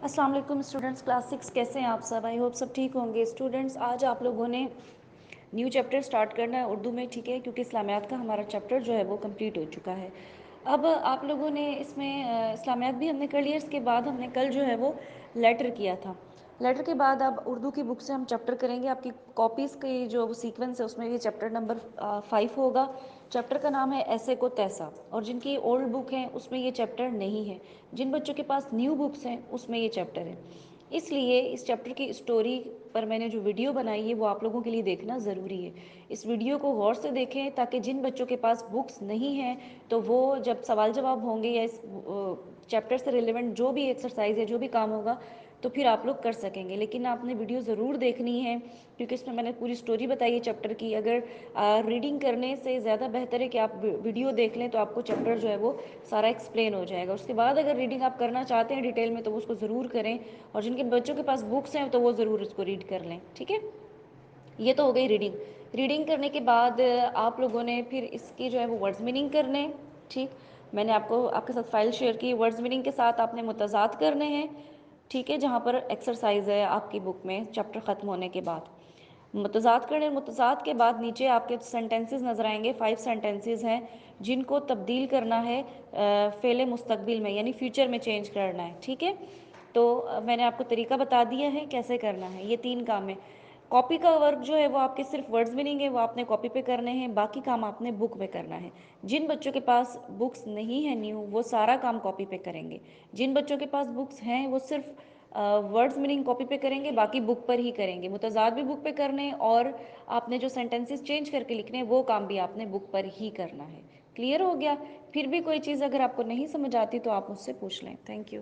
अस्सलाम वालेकुम students, class 6 कैसे हैं आप सब? आई होप सब ठीक होंगे। स्टूडेंट्स, आज आप लोगों ने न्यू चैप्टर स्टार्ट करना है उर्दू में, ठीक है? क्योंकि इस्लामियात का हमारा चैप्टर जो है वो कंप्लीट हो चुका है। अब आप लोगों ने इसमें इस्लामियात भी हमने कर लिया। इसके बाद हमने कल जो है वो लेटर किया था। लेटर के बाद अब उर्दू की बुक से हम चैप्टर करेंगे। आपकी कॉपीज़ की जो सीक्वेंस है उसमें ये चैप्टर नंबर 5 होगा। चैप्टर का नाम है ऐसे को तैसा, और जिनकी ओल्ड बुक है उसमें ये चैप्टर नहीं है। जिन बच्चों के पास न्यू बुक्स हैं उसमें ये चैप्टर है। इसलिए इस चैप्टर की स्टोरी पर मैंने जो वीडियो बनाई है वो आप लोगों के लिए देखना ज़रूरी है। इस वीडियो को गौर से देखें ताकि जिन बच्चों के पास बुक्स नहीं हैं तो वो जब सवाल जवाब होंगे या इस चैप्टर से रिलेवेंट जो भी एक्सरसाइज है, जो भी काम होगा, तो फिर आप लोग कर सकेंगे। लेकिन आपने वीडियो ज़रूर देखनी है क्योंकि इसमें मैंने पूरी स्टोरी बताई है चैप्टर की। अगर रीडिंग करने से ज़्यादा बेहतर है कि आप वीडियो देख लें, तो आपको चैप्टर जो है वो सारा एक्सप्लेन हो जाएगा। उसके बाद अगर रीडिंग आप करना चाहते हैं डिटेल में तो वो उसको ज़रूर करें, और जिनके बच्चों के पास बुक्स हैं तो वो ज़रूर उसको रीड कर लें, ठीक है? ये तो हो गई रीडिंग। रीडिंग करने के बाद आप लोगों ने फिर इसकी जो है वो वर्ड्स मीनिंग करने, ठीक? मैंने आपको आपके साथ फाइल शेयर की। वर्ड्स मीनिंग के साथ आपने मुतज़ात करने हैं, ठीक है? जहाँ पर एक्सरसाइज है आपकी बुक में चैप्टर ख़त्म होने के बाद मुतज़ात करने। मुतज़ात के बाद नीचे आपके सेंटेंसेस नज़र आएंगे। 5 सेंटेंसेस हैं जिनको तब्दील करना है फ़ेल मुस्तकबिल में, यानी फ्यूचर में चेंज करना है, ठीक है? तो मैंने आपको तरीका बता दिया है कैसे करना है। ये 3 काम है। कॉपी का वर्क जो है वो आपके सिर्फ वर्ड्स मीनिंग है, वो आपने कॉपी पे करने हैं। बाकी काम आपने बुक पे करना है। जिन बच्चों के पास बुक्स नहीं है न्यू, वो सारा काम कॉपी पे करेंगे। जिन बच्चों के पास बुक्स हैं वो सिर्फ वर्ड्स मीनिंग कॉपी पे करेंगे, बाकी बुक पर ही करेंगे। मुतज़ाद भी बुक पे करने हैं, और आपने जो सेंटेंसेस चेंज करके लिखने हैं वो काम भी आपने बुक पर ही करना है। क्लियर हो गया? फिर भी कोई चीज़ अगर आपको नहीं समझ आती तो आप मुझसे पूछ लें। Thank you.